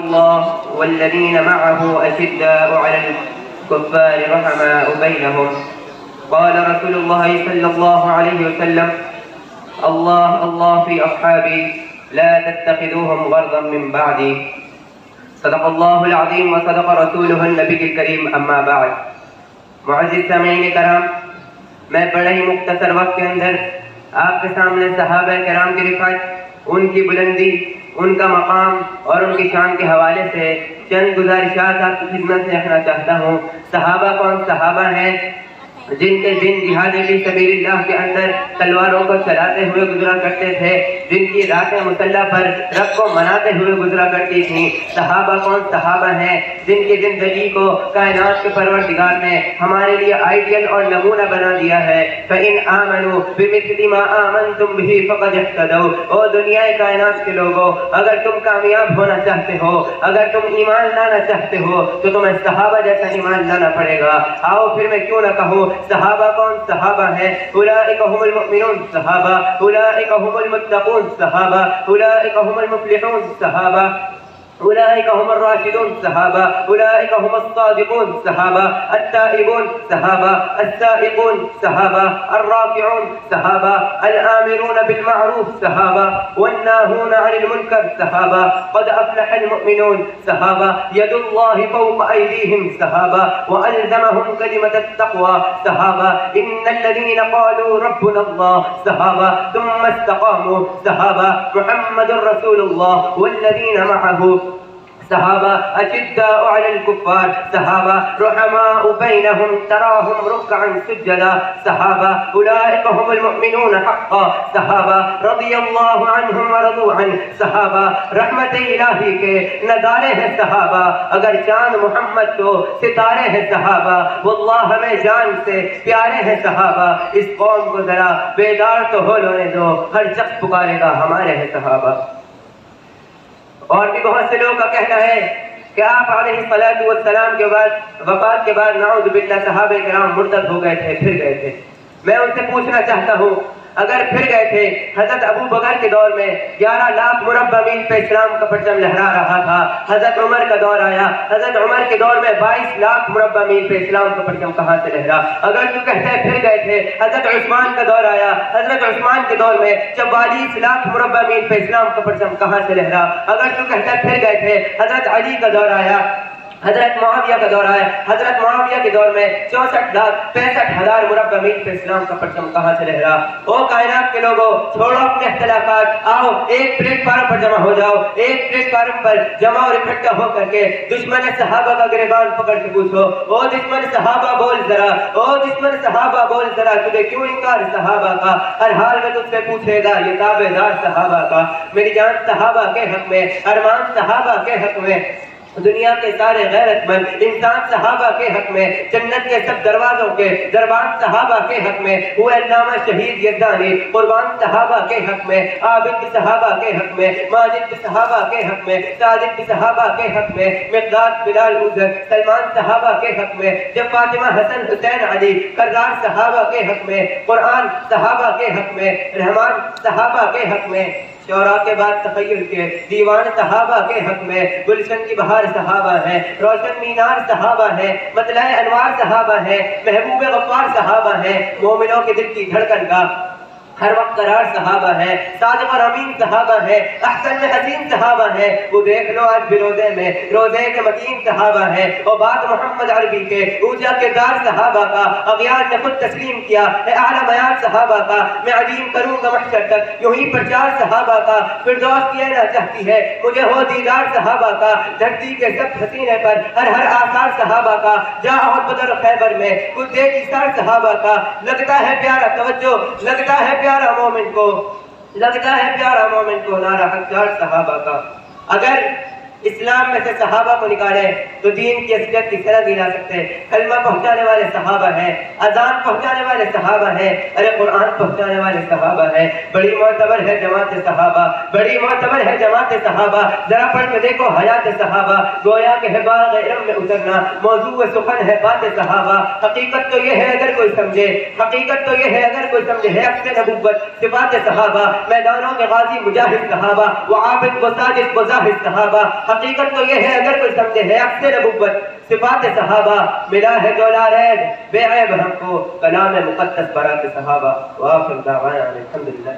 الله والذين معه أشداء على الكفار رحماء بينهم. قال رسول الله صلى الله عليه وسلم: الله الله في أصحابي لا تتخذوهم غرضا من بعدي. صدق الله العظيم وصدق رسوله النبي الكريم. اما بعد. معزز سامعین کرام، میں بڑے ہی مختصر وقت کے اندر آپ کے سامنے صحابہ کرام کی رفعت، ان کی بلندی، ان کا مقام اور ان کی شان کے حوالے سے چند گزارشات آپ کی خدمت سے رکھنا چاہتا ہوں۔ صحابہ کون صحابہ ہیں؟ جن کے دن جہاد فی سبیل اللہ کے اندر تلواروں کو چلاتے ہوئے گزرا کرتے تھے، جن کی راتیں مسلح پر رب کو مناتے ہوئے گزرا کرتی تھیں۔ صحابہ کون صحابہ ہیں؟ جن کی زندگی کو کائنات کے پروردگار نے ہمارے لیے آئیڈیل اور نمونہ بنا دیا ہے۔ فَإِنْ آمَنُوا بِمِثْلِ مَا آمَنْتُمْ بِهِ فَقَدِ اهْتَدَوْا۔ او دنیا کائنات کے لوگوں، اگر تم کامیاب ہونا چاہتے ہو، اگر تم ایمان لانا چاہتے ہو تو تمہیں صحابہ جیسا ایمان لانا پڑے گا۔ آؤ پھر میں کیوں نہ کہوں، صحابہ کون صحابہ ہیں؟ اولئک هم المؤمنون صحابہ، اولئک هم المتقون صحابہ، اولئک هم المفلحون صحابہ، اولئک هم الراشدون صحابہ، اولئک هم الصادقون صحابہ، التائبون صحابہ، السائقون صحابہ، الراكعون صحابہ، الآمرون بالمعروف صحابہ، والناهون عن المنکر صحابہ، قد افلح المؤمنون صحابہ، ید اللہ فوق ایدیہم صحابہ، والزمهم کلمة التقوى صحابہ، ان الذین قالوا ربنا اللہ صحابہ، ثم استقاموا صحابہ، محمد رسول اللہ والذین معه صحابہ، اشداء علی الکفار صحابہ، رحماء بینہم تراہم رکعا سجدا صحابہ، اولئک هم المؤمنون حقا صحابہ، رضی اللہ عنہم ورضوا عنہ صحابہ، رحمت الہی کے نظارے ہیں صحابہ، اگر چاند محمد تو ستارے ہیں صحابہ، واللہ ہمیں جان سے پیارے ہیں صحابہ۔ اس قوم کو ذرا بیدار تو ہو لینے دو، ہر شخص پکارے گا ہمارے ہیں صحابہ۔ اور بھی بہت سے لوگوں کا کہنا ہے کہ آپ علیہ الصلوۃ والسلام کے بعد وفات کے بعد نعوذ باللہ صحابہ کرام مرتد ہو گئے تھے، پھر گئے تھے۔ میں ان سے پوچھنا چاہتا ہوں، اگر پھر گئے تھے، حضرت ابو بکر کے دور میں 11 لاکھ مربع میل پہ اسلام کا پرچم لہرا رہا تھا۔ حضرت عمر کا دور آیا، حضرت عمر کے دور میں 22 لاکھ مربع میل پہ اسلام کا پرچم کہاں سے لہرا؟ اگر تو کہتا ہے پھر گئے تھے، حضرت عثمان کا دور آیا، حضرت عثمان کے دور میں 44 لاکھ مربع میل پہ اسلام کا پرچم کہاں سے لہرا؟ اگر تو کہتا ہے پھر گئے تھے، حضرت علی کا دور آیا، حضرت معاویہ کا دور آیا، حضرت معاویہ کے دور میں 64,65,000 مربع میل پہ اسلام کا پرچم کہاں سے لہرا؟ او کائنات کے لوگوں، چھوڑو اپنے اختلافات، آؤ ایک پلیٹ فارم پر جمع ہو جاؤ، ایک پلیٹ فارم پر جمع اور اکٹھا ہو کر کے دشمن صحابہ کا گریبان پکڑ کے پوچھو، او دشمن صحابہ بول ذرا، او دشمن صحابہ بول ذرا، تجھے کیوں انکار صحابہ کا؟ ہر حال میں تجھ سے پوچھے گا یہ تابعدار صحابہ کا۔ میری جان صحابہ کے حق میں، ارمان صحابہ کے حق میں، دنیا کے سارے غیرت مند انسان صحابہ کے حق میں، جنت کے سب دروازوں کے دربان صحابہ کے حق میں، وہ علامہ شہید یزدانی قربان صحابہ کے حق میں، عابد صحابہ کے حق میں، ماجد صحابہ کے حق میں، صادق صحابہ کے حق میں، مقداد بلال عزر سلمان صحابہ کے حق میں، جب فاطمہ حسن حسین علی کرار صحابہ کے حق میں، قرآن صحابہ کے حق میں، رحمان صحابہ کے حق میں، شعراء کے بعد تخیل کے دیوان صحابہ کے حق میں، گلشن کی بہار صحابہ ہے، روشن مینار صحابہ ہے، مطلع انوار صحابہ ہے، محبوب غفار صحابہ ہے، مومنوں کے دل کی دھڑکن کا ہر وقت قرار صحابہ ہے، صادق اور امین صحابہ ہے، احسن میں حسین صحابہ ہے، وہ دیکھ لو آج بھی روزے میں روزے کے متین صحابہ ہے، اور بعد محمد عربی کے اونچا کردار صحابہ کا اغیار نے خود تسلیم کیا ہے، اعلیٰ معیار صحابہ کا میں علیم کروں گا محشر تک، یوں ہی پرچار صحابہ کا فردوس کہنا چاہتی ہے مجھے ہو دیدار صحابہ کا، دھرتی کے سب حسینے پر ہر آثار صحابہ کا، جا احد بدر خیبر میں کچھ دیکھ ایثار صحابہ کا، لگتا ہے پیارا توجہ، لگتا ہے پیارا مومن کو، لگتا ہے پیارا مومن کو نعرہ حقدار صحابہ کا۔ اگر اسلام میں سے صحابہ کو نکالے تو دین کی اصلیت کی سند نہیں لا سکتے۔ کلمہ پہنچانے والے صحابہ ہیں، اذان پہنچانے والے صحابہ ہیں، ارے قرآن پہنچانے والے صحابہ ہیں۔ بڑی معتبر ہے جماعت صحابہ، بڑی معتبر ہے جماعت صحابہ، ذرا پڑھ کے دیکھو حیات صحابہ، گویا کہ ہے باغ علم میں اترنا، موضوع سخن ہے بات صحابہ۔ حقیقت تو یہ ہے اگر کوئی سمجھے، حقیقت تو یہ ہے اگر کوئی سمجھے، ہے عکس نبوت صفات صحابہ، میدانوں کے غازی مجاہد صحابہ، وہ عابد و ساجد و زاہد صحابہ، حقیقت تو یہ ہے اگر کوئی سمجھے ہے عکس نبوت صفات صحابہ ملا ہے جو لارید بے عیب ہم کو کلام مقدس برات صحابہ وآخر دعوانا الحمدللہ.